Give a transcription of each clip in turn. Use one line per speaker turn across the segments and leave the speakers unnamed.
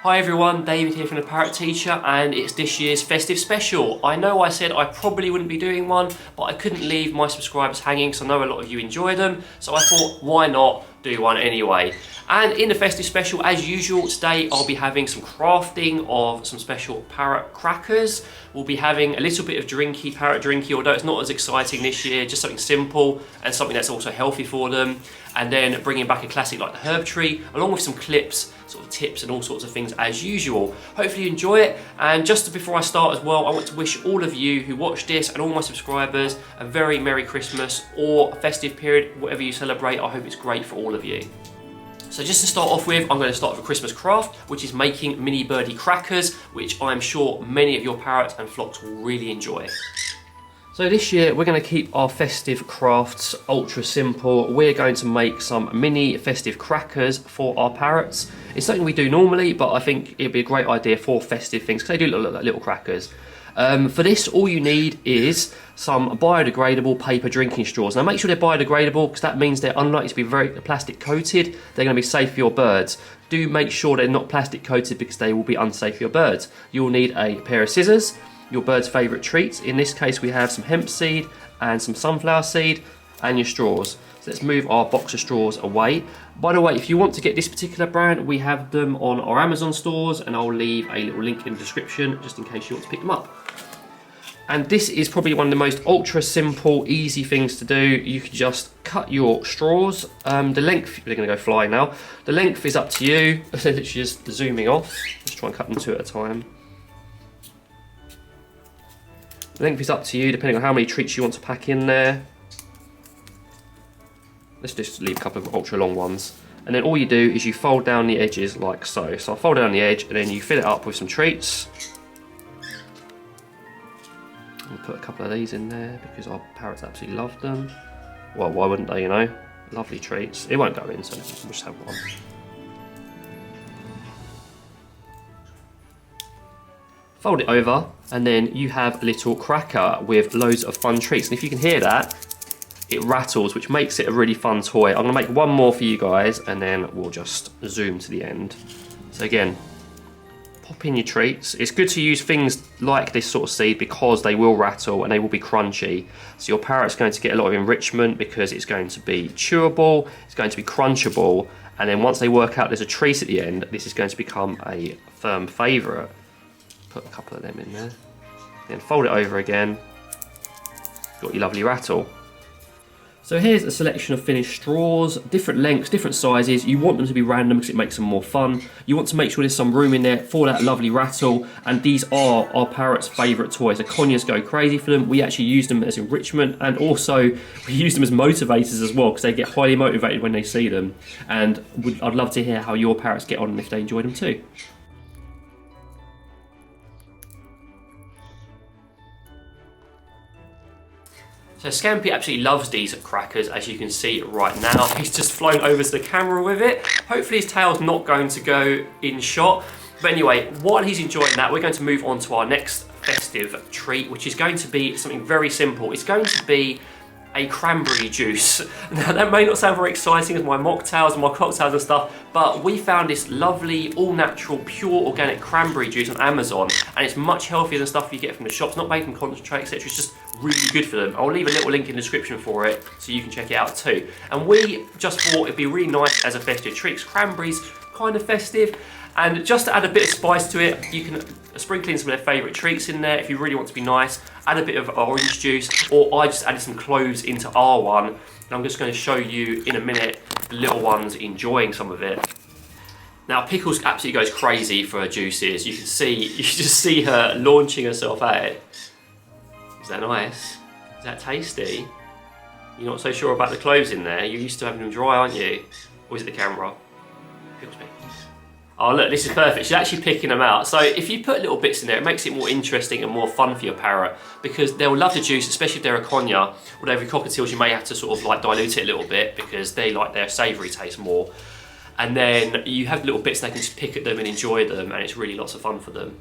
Hi everyone, David here from The Parrot Teacher, and it's this year's festive special. I know I said I probably wouldn't be doing one, but I couldn't leave my subscribers hanging, so I know a lot of you enjoy them, so I thought, why not do one anyway? And in the festive special, as usual, today I'll be having some crafting of some special parrot crackers. We'll be having a little bit of parrot drinky, although it's not as exciting this year, just something simple and something that's also healthy for them. And then bringing back a classic like the herb tree, along with some clips, sort of tips and all sorts of things as usual. Hopefully you enjoy it. And just before I start as well, I want to wish all of you who watch this and all my subscribers a very Merry Christmas or festive period, whatever you celebrate. I hope it's great for all of you. So just to start off with, I'm going to start with a Christmas craft, which is making mini birdie crackers, which I'm sure many of your parrots and flocks will really enjoy. So this year we're going to keep our festive crafts ultra simple. We're going to make some mini festive crackers for our parrots. It's something we do normally, but I think it'd be a great idea for festive things because they do look like little crackers. For this, all you need is some biodegradable paper drinking straws. Now make sure they're biodegradable because that means they're unlikely to be very plastic coated. They're going to be safe for your birds. Do make sure they're not plastic coated because they will be unsafe for your birds. You'll need a pair of scissors, your bird's favourite treats. In this case we have some hemp seed and some sunflower seed, and your straws. So let's move our box of straws away. By the way, if you want to get this particular brand, we have them on our Amazon stores, and I'll leave a little link in the description just in case you want to pick them up. And this is probably one of the most ultra simple, easy things to do. You can just cut your straws. The length, they're gonna go flying now. The length is up to you. Literally just zooming off. Just try and cut them two at a time. The length is up to you, depending on how many treats you want to pack in there. Let's just leave a couple of ultra long ones. And then all you do is you fold down the edges like so. So I'll fold down the edge and then you fill it up with some treats. I'll put a couple of these in there because our parrots absolutely love them. Well, why wouldn't they, you know? Lovely treats. It won't go in, so we'll just have one. Fold it over, and then you have a little cracker with loads of fun treats. And if you can hear that, it rattles, which makes it a really fun toy. I'm gonna make one more for you guys, and then we'll just zoom to the end. So again, pop in your treats. It's good to use things like this sort of seed because they will rattle and they will be crunchy. So your parrot's going to get a lot of enrichment because it's going to be chewable, it's going to be crunchable, and then once they work out there's a treat at the end, this is going to become a firm favourite. Put a couple of them in there. Then fold it over again. Got your lovely rattle. So here's a selection of finished straws, different lengths, different sizes. You want them to be random because it makes them more fun. You want to make sure there's some room in there for that lovely rattle, and these are our parrots' favourite toys. The conures go crazy for them. We actually use them as enrichment, and also we use them as motivators as well because they get highly motivated when they see them. And I'd love to hear how your parrots get on and if they enjoy them too. So Scampy absolutely loves these crackers, as you can see right now. He's just flown over to the camera with it. Hopefully his tail's not going to go in shot. But anyway, while he's enjoying that, we're going to move on to our next festive treat, which is going to be something very simple. It's going to be a cranberry juice. Now that may not sound very exciting as my mocktails and my cocktails and stuff, but we found this lovely all-natural pure organic cranberry juice on Amazon, and it's much healthier than stuff you get from the shops, not made from concentrate, etc. It's just really good for them. I'll leave a little link in the description for it so you can check it out too. And we just thought it'd be really nice as a festive treat. Cranberries kind of festive, and just to add a bit of spice to it, you can sprinkle in some of their favourite treats in there if you really want to be nice. Add a bit of orange juice, or I just added some cloves into our one, and I'm just going to show you in a minute the little ones enjoying some of it. Now Pickles absolutely goes crazy for her juices. You can just see her launching herself at it. Is that nice? Is that tasty? You're not so sure about the cloves in there? You're used to having them dry, aren't you? Or is it the camera? Pickles me. Oh look, this is perfect. She's actually picking them out. So if you put little bits in there, it makes it more interesting and more fun for your parrot because they'll love the juice, especially if they're a conure. Although with cockatiels, you may have to sort of like dilute it a little bit because they like their savoury taste more. And then you have little bits they can just pick at them and enjoy them, and it's really lots of fun for them.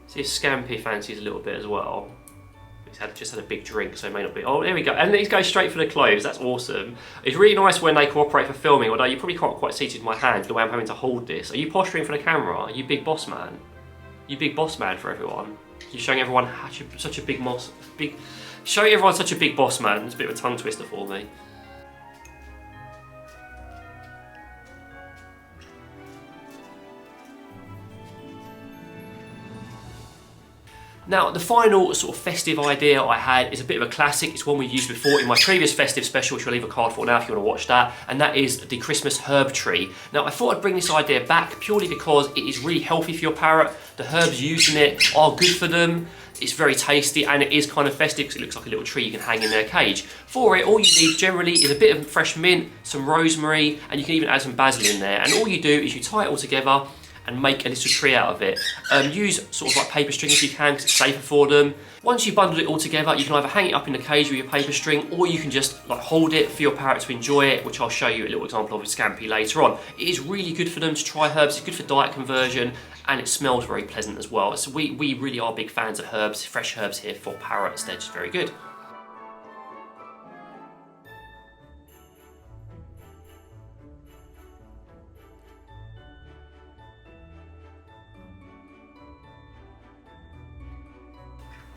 See if Scampy fancies a little bit as well. Just had a big drink, so it may not be. Oh, there we go. And he's going straight for the clothes. That's awesome. It's really nice when they cooperate for filming, although you probably can't quite see it with my hand the way I'm having to hold this. Are you posturing for the camera? Are you big boss man? You big boss man for everyone. You're showing everyone such a big boss. Showing everyone such a big boss man. It's a bit of a tongue twister for me. Now, the final sort of festive idea I had is a bit of a classic. It's one we've used before in my previous festive special, which I'll leave a card for now if you want to watch that, and that is the Christmas herb tree. Now, I thought I'd bring this idea back purely because it is really healthy for your parrot. The herbs used in it are good for them. It's very tasty, and it is kind of festive because it looks like a little tree you can hang in their cage. For it, all you need generally is a bit of fresh mint, some rosemary, and you can even add some basil in there. And all you do is you tie it all together and make a little tree out of it. Use sort of like paper string if you can, because it's safer for them. Once you bundle it all together, you can either hang it up in the cage with your paper string, or you can just like hold it for your parrot to enjoy it, which I'll show you a little example of with Scampi later on. It is really good for them to try herbs. It's good for diet conversion, and it smells very pleasant as well. So we really are big fans of herbs, fresh herbs here for parrots. They're just very good.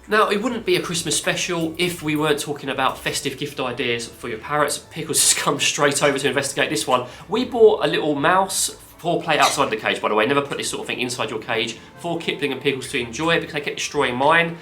Now, it wouldn't be a Christmas special if we weren't talking about festive gift ideas for your parrots. Pickles has come straight over to investigate this one. We bought a little mouse for play outside the cage, by the way. Never put this sort of thing inside your cage for Kipling and Pickles to enjoy it because they kept destroying mine.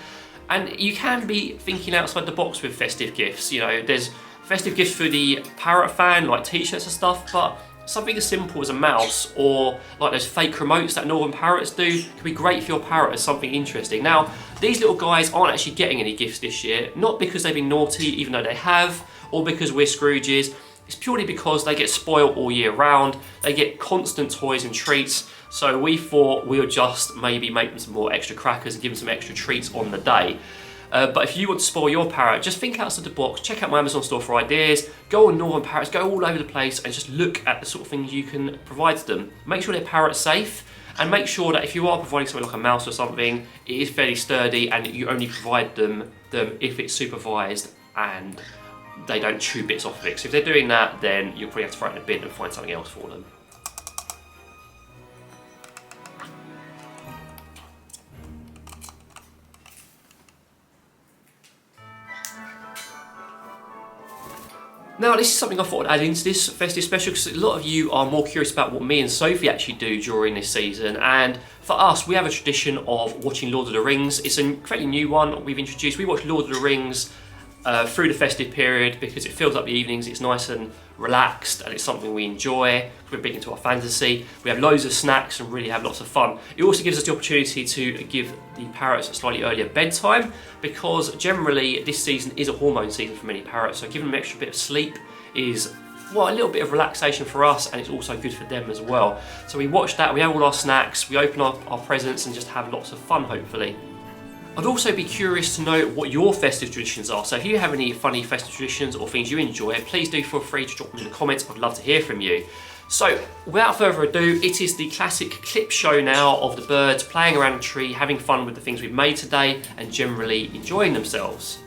And you can be thinking outside the box with festive gifts. You know, there's festive gifts for the parrot fan, like t-shirts and stuff, but something as simple as a mouse or like those fake remotes that Northern Parrots do can be great for your parrot as something interesting. Now, these little guys aren't actually getting any gifts this year, not because they've been naughty, even though they have, or because we're Scrooges. It's purely because they get spoiled all year round. They get constant toys and treats. So we thought we would just maybe make them some more extra crackers and give them some extra treats on the day. But if you want to spoil your parrot, just think outside the box, check out my Amazon store for ideas, go on Northern Parrots, go all over the place and just look at the sort of things you can provide to them. Make sure they're parrot safe, and make sure that if you are providing something like a mouse or something, it is fairly sturdy and you only provide them if it's supervised and they don't chew bits off of it. So if they're doing that, then you'll probably have to throw it in a bin and find something else for them. Now, this is something I thought I'd add into this festive special because a lot of you are more curious about what me and Sophie actually do during this season, and for us, we have a tradition of watching Lord of the Rings. It's a fairly new one we've introduced. We watch Lord of the Rings through the festive period because it fills up the evenings, it's nice and relaxed, and it's something we enjoy. We're big into our fantasy. We have loads of snacks and really have lots of fun. It also gives us the opportunity to give the parrots a slightly earlier bedtime because generally this season is a hormone season for many parrots, so giving them an extra bit of sleep is, well, a little bit of relaxation for us, and it's also good for them as well. So we watch that, we have all our snacks, we open up our presents and just have lots of fun, hopefully. I'd also be curious to know what your festive traditions are. So if you have any funny festive traditions or things you enjoy, please do feel free to drop them in the comments. I'd love to hear from you. So without further ado, it is the classic clip show now of the birds playing around the tree, having fun with the things we've made today and generally enjoying themselves.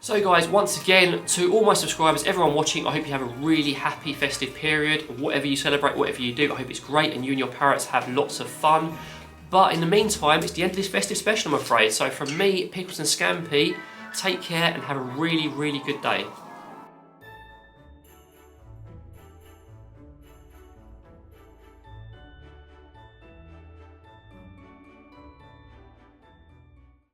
So guys, once again, to all my subscribers, everyone watching, I hope you have a really happy festive period. Whatever you celebrate, whatever you do, I hope it's great and you and your parrots have lots of fun. But in the meantime, it's the end of this festive special, I'm afraid. So from me, Pickles and Scampi, take care and have a really, really good day.